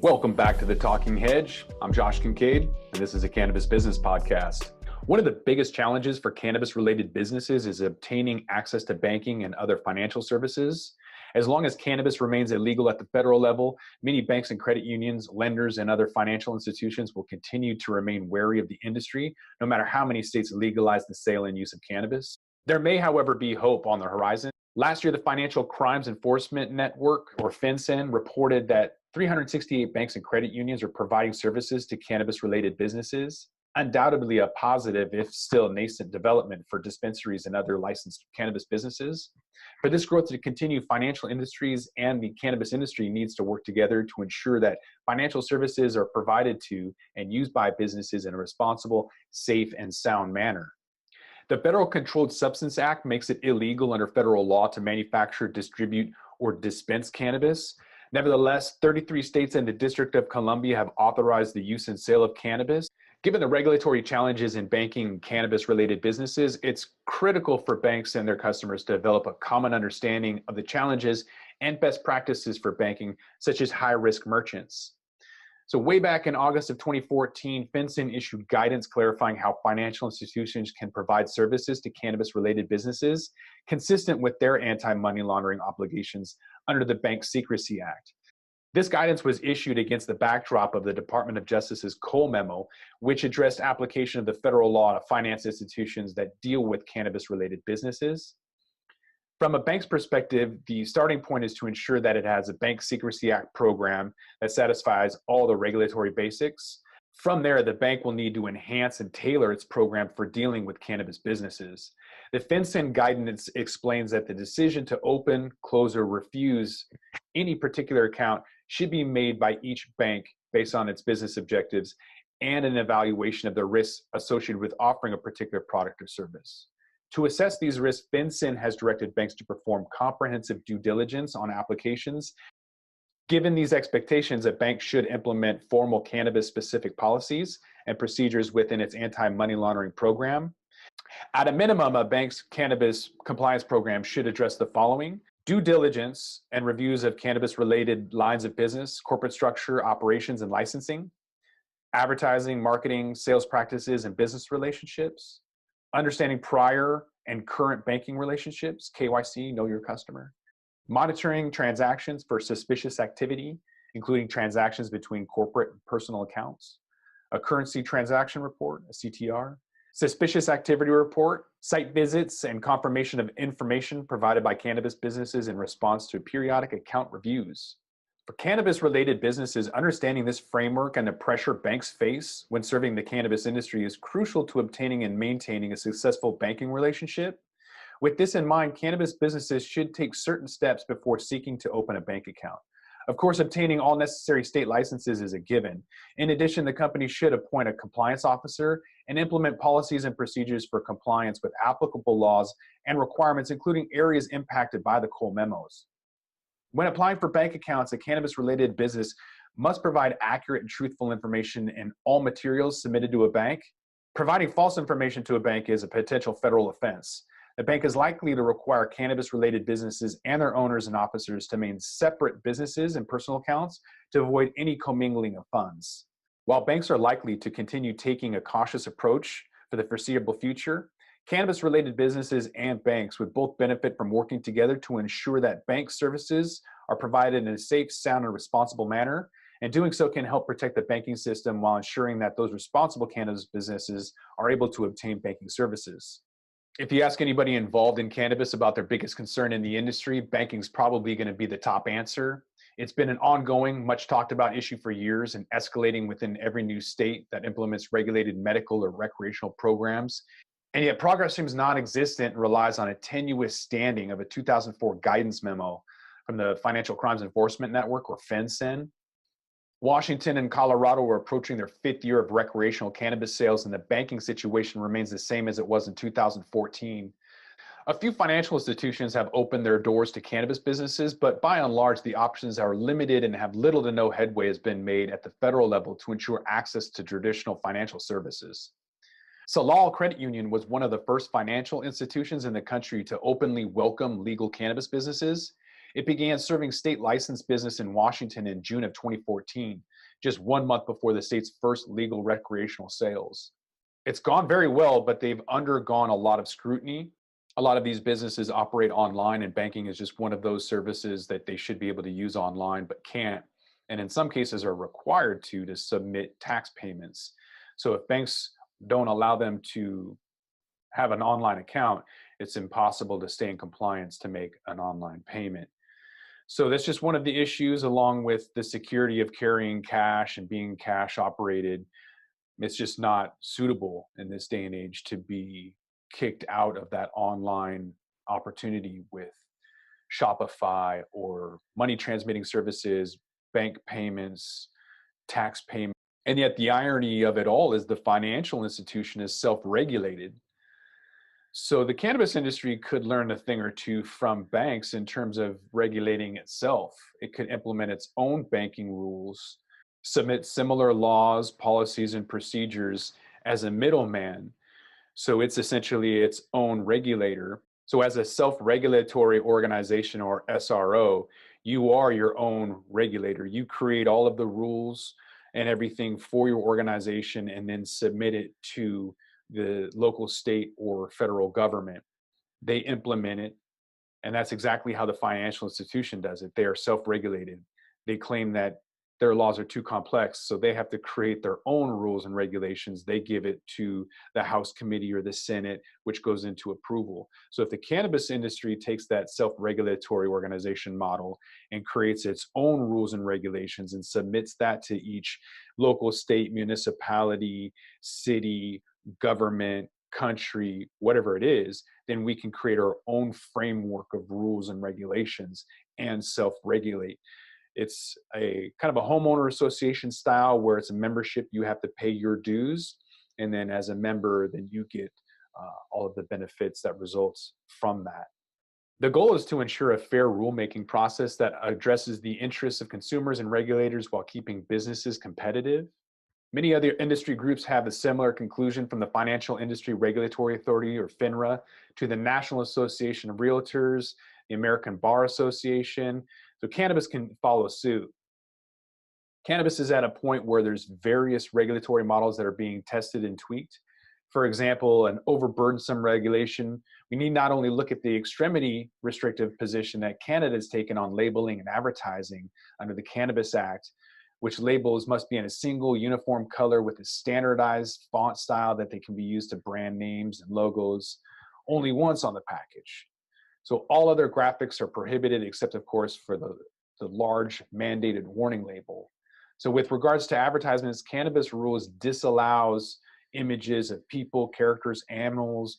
Welcome back to the Talking Hedge. I'm Josh Kincaid, and this is a cannabis business podcast. One of the biggest challenges for cannabis-related businesses is obtaining access to banking and other financial services. As long as cannabis remains illegal at the federal level, many banks and credit unions, lenders, and other financial institutions will continue to remain wary of the industry, no matter how many states legalize the sale and use of cannabis. There may, however, be hope on the horizon. Last year, the Financial Crimes Enforcement Network, or FinCEN, reported that 368 banks and credit unions are providing services to cannabis-related businesses. Undoubtedly a positive, if still nascent, development for dispensaries and other licensed cannabis businesses. For this growth to continue, financial industries and the cannabis industry needs to work together to ensure that financial services are provided to and used by businesses in a responsible, safe, and sound manner. The Federal Controlled Substance Act makes it illegal under federal law to manufacture, distribute, or dispense cannabis. Nevertheless, 33 states and the District of Columbia have authorized the use and sale of cannabis. Given the regulatory challenges in banking cannabis-related businesses, it's critical for banks and their customers to develop a common understanding of the challenges and best practices for banking, such as high-risk merchants. So way back in August of 2014, FinCEN issued guidance clarifying how financial institutions can provide services to cannabis-related businesses consistent with their anti-money laundering obligations under the Bank Secrecy Act. This guidance was issued against the backdrop of the Department of Justice's Cole memo, which addressed application of the federal law to finance institutions that deal with cannabis-related businesses. From a bank's perspective, the starting point is to ensure that it has a Bank Secrecy Act program that satisfies all the regulatory basics. From there, the bank will need to enhance and tailor its program for dealing with cannabis businesses. The FinCEN guidance explains that the decision to open, close, or refuse any particular account should be made by each bank based on its business objectives and an evaluation of the risks associated with offering a particular product or service. To assess these risks, FinCEN has directed banks to perform comprehensive due diligence on applications. Given these expectations, a bank should implement formal cannabis-specific policies and procedures within its anti-money laundering program. At a minimum, a bank's cannabis compliance program should address the following: due diligence and reviews of cannabis-related lines of business, corporate structure, operations, and licensing, advertising, marketing, sales practices, and business relationships, understanding prior and current banking relationships, KYC, know your customer, monitoring transactions for suspicious activity, including transactions between corporate and personal accounts, a currency transaction report, a CTR, suspicious activity report, site visits, and confirmation of information provided by cannabis businesses in response to periodic account reviews. For cannabis-related businesses, understanding this framework and the pressure banks face when serving the cannabis industry is crucial to obtaining and maintaining a successful banking relationship. With this in mind, cannabis businesses should take certain steps before seeking to open a bank account. Of course, obtaining all necessary state licenses is a given. In addition, the company should appoint a compliance officer and implement policies and procedures for compliance with applicable laws and requirements, including areas impacted by the Cole memos. When applying for bank accounts, a cannabis-related business must provide accurate and truthful information in all materials submitted to a bank. Providing false information to a bank is a potential federal offense. The bank is likely to require cannabis-related businesses and their owners and officers to maintain separate businesses and personal accounts to avoid any commingling of funds. While banks are likely to continue taking a cautious approach for the foreseeable future, cannabis-related businesses and banks would both benefit from working together to ensure that bank services are provided in a safe, sound, and responsible manner, and doing so can help protect the banking system while ensuring that those responsible cannabis businesses are able to obtain banking services. If you ask anybody involved in cannabis about their biggest concern in the industry, banking is probably going to be the top answer. It's been an ongoing, much talked about issue for years and escalating within every new state that implements regulated medical or recreational programs. And yet progress seems non-existent and relies on a tenuous standing of a 2004 guidance memo from the Financial Crimes Enforcement Network, or FinCEN. Washington and Colorado are approaching their 5th year of recreational cannabis sales, and the banking situation remains the same as it was in 2014. A few financial institutions have opened their doors to cannabis businesses, but by and large, the options are limited and have little to no headway has been made at the federal level to ensure access to traditional financial services. Salal Credit Union was one of the first financial institutions in the country to openly welcome legal cannabis businesses. It began serving state licensed business in Washington in June of 2014, just 1 month before the state's first legal recreational sales. It's gone very well, but they've undergone a lot of scrutiny. A lot of these businesses operate online, and banking is just one of those services that they should be able to use online but can't. And in some cases are required to submit tax payments. So if banks don't allow them to have an online account, it's impossible to stay in compliance to make an online payment. So that's just one of the issues, along with the security of carrying cash and being cash operated. It's just not suitable in this day and age to be kicked out of that online opportunity with Shopify or money transmitting services, bank payments, tax payments. And yet the irony of it all is the financial institution is self-regulated. So the cannabis industry could learn a thing or two from banks in terms of regulating itself. It could implement its own banking rules, submit similar laws, policies, and procedures as a middleman. So it's essentially its own regulator. So as a self-regulatory organization, or SRO, you are your own regulator. You create all of the rules and everything for your organization and then submit it to the local, state, or federal government. They implement it, and that's exactly how the financial institution does it. They are self-regulated. They claim that their laws are too complex, so they have to create their own rules and regulations. They give it to the House committee or the Senate, which goes into approval. So if the cannabis industry takes that self-regulatory organization model and creates its own rules and regulations and submits that to each local, state, municipality, city, government, country, whatever it is, then we can create our own framework of rules and regulations and self-regulate. It's a kind of a homeowner association style where it's a membership. You have to pay your dues, and then as a member, then you get all of the benefits that results from that. The goal is to ensure a fair rulemaking process that addresses the interests of consumers and regulators while keeping businesses competitive. Many other industry groups have a similar conclusion, from the Financial Industry Regulatory Authority, or FINRA, to the National Association of Realtors, the American Bar Association. So cannabis can follow suit. Cannabis is at a point where there's various regulatory models that are being tested and tweaked. For example, an overburdensome regulation. We need not only look at the extremity restrictive position that Canada has taken on labeling and advertising under the Cannabis Act, which labels must be in a single uniform color with a standardized font style that they can be used to brand names and logos only once on the package. So all other graphics are prohibited, except of course for the large mandated warning label. So with regards to advertisements, cannabis rules disallows images of people, characters, animals,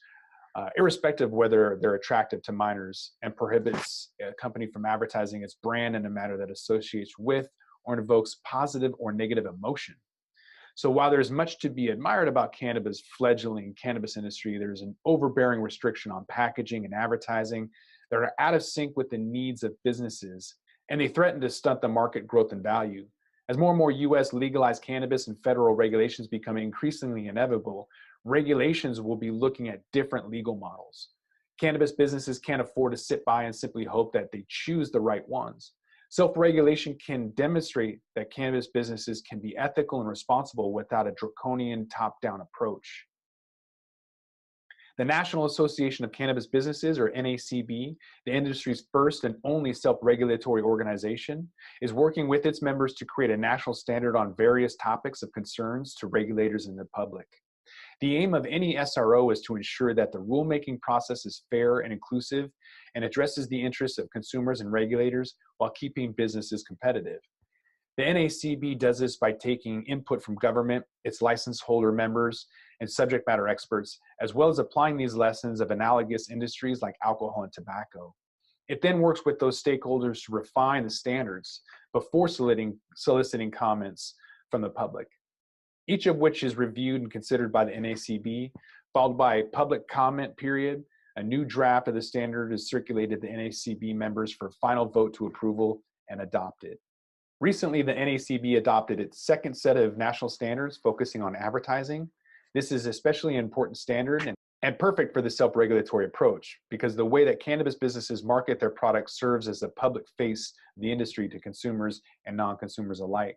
irrespective of whether they're attractive to minors, and prohibits a company from advertising its brand in a manner that associates with or invokes positive or negative emotion. So while there's much to be admired about Canada's fledgling cannabis industry, there's an overbearing restriction on packaging and advertising that are out of sync with the needs of businesses, and they threaten to stunt the market growth and value. As more and more US legalized cannabis and federal regulations become increasingly inevitable, regulations will be looking at different legal models. Cannabis businesses can't afford to sit by and simply hope that they choose the right ones. Self-regulation can demonstrate that cannabis businesses can be ethical and responsible without a draconian top-down approach. The National Association of Cannabis Businesses, or NACB, the industry's first and only self-regulatory organization, is working with its members to create a national standard on various topics of concerns to regulators and the public. The aim of any SRO is to ensure that the rulemaking process is fair and inclusive and addresses the interests of consumers and regulators while keeping businesses competitive. The NACB does this by taking input from government, its license holder members, and subject matter experts, as well as applying these lessons of analogous industries like alcohol and tobacco. It then works with those stakeholders to refine the standards before soliciting comments from the public, each of which is reviewed and considered by the NACB, followed by a public comment period. A new draft of the standard is circulated to NACB members for final vote to approval and adopted. Recently, the NACB adopted its second set of national standards focusing on advertising. This is especially an important standard, and perfect for the self-regulatory approach because the way that cannabis businesses market their products serves as a public face of the industry to consumers and non-consumers alike.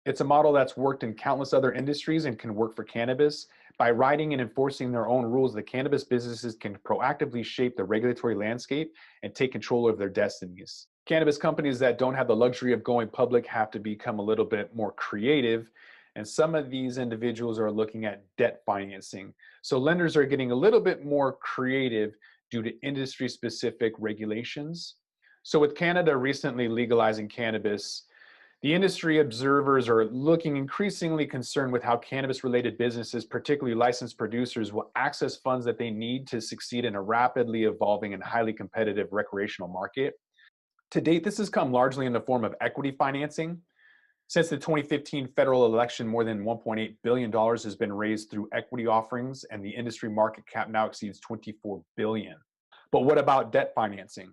It's a model that's worked in countless other industries and can work for cannabis. By writing and enforcing their own rules, the cannabis businesses can proactively shape the regulatory landscape and take control of their destinies. Cannabis companies that don't have the luxury of going public have to become a little bit more creative, and some of these individuals are looking at debt financing. So lenders are getting a little bit more creative due to industry-specific regulations. So with Canada recently legalizing cannabis, the industry observers are looking increasingly concerned with how cannabis-related businesses, particularly licensed producers, will access funds that they need to succeed in a rapidly evolving and highly competitive recreational market. To date, this has come largely in the form of equity financing. Since the 2015 federal election, more than $1.8 billion has been raised through equity offerings, and the industry market cap now exceeds $24 billion. But what about debt financing?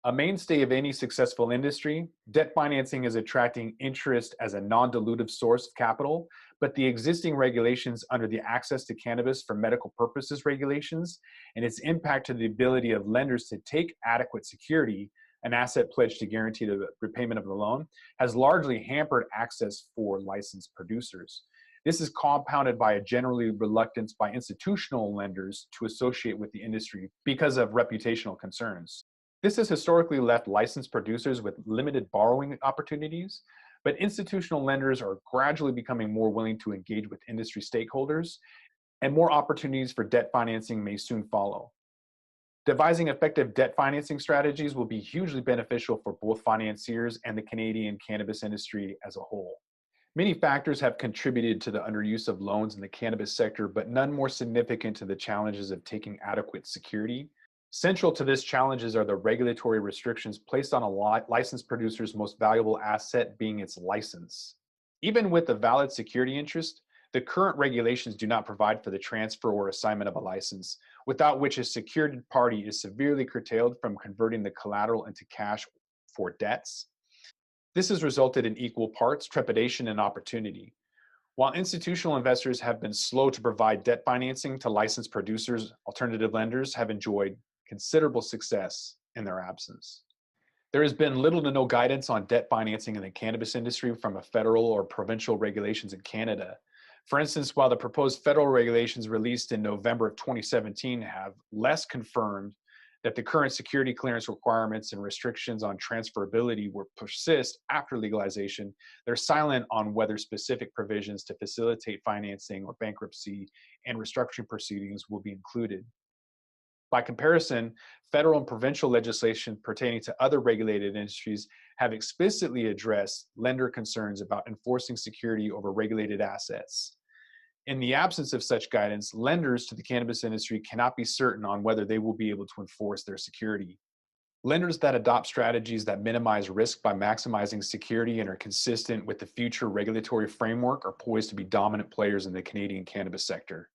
A mainstay of any successful industry, debt financing is attracting interest as a non-dilutive source of capital, but the existing regulations under the Access to Cannabis for Medical Purposes regulations and its impact to the ability of lenders to take adequate security, an asset pledge to guarantee the repayment of the loan, has largely hampered access for licensed producers. This is compounded by a generally reluctance by institutional lenders to associate with the industry because of reputational concerns. This has historically left licensed producers with limited borrowing opportunities, but institutional lenders are gradually becoming more willing to engage with industry stakeholders, and more opportunities for debt financing may soon follow. Devising effective debt financing strategies will be hugely beneficial for both financiers and the Canadian cannabis industry as a whole. Many factors have contributed to the underuse of loans in the cannabis sector, but none more significant to the challenges of taking adequate security. Central to this challenges are the regulatory restrictions placed on a licensed producer's most valuable asset being its license. Even with a valid security interest, the current regulations do not provide for the transfer or assignment of a license, without which a secured party is severely curtailed from converting the collateral into cash for debts. This has resulted in equal parts trepidation and opportunity. While institutional investors have been slow to provide debt financing to licensed producers, alternative lenders have enjoyed considerable success in their absence. There has been little to no guidance on debt financing in the cannabis industry from a federal or provincial regulations in Canada. For instance, while the proposed federal regulations released in November of 2017 have less confirmed that the current security clearance requirements and restrictions on transferability will persist after legalization, they're silent on whether specific provisions to facilitate financing or bankruptcy and restructuring proceedings will be included. By comparison, federal and provincial legislation pertaining to other regulated industries have explicitly addressed lender concerns about enforcing security over regulated assets. In the absence of such guidance, lenders to the cannabis industry cannot be certain on whether they will be able to enforce their security. Lenders that adopt strategies that minimize risk by maximizing security and are consistent with the future regulatory framework are poised to be dominant players in the Canadian cannabis sector.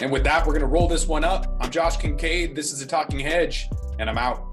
And with that, we're going to roll this one up. I'm Josh Kincaid. This is The Talking Hedge, and I'm out.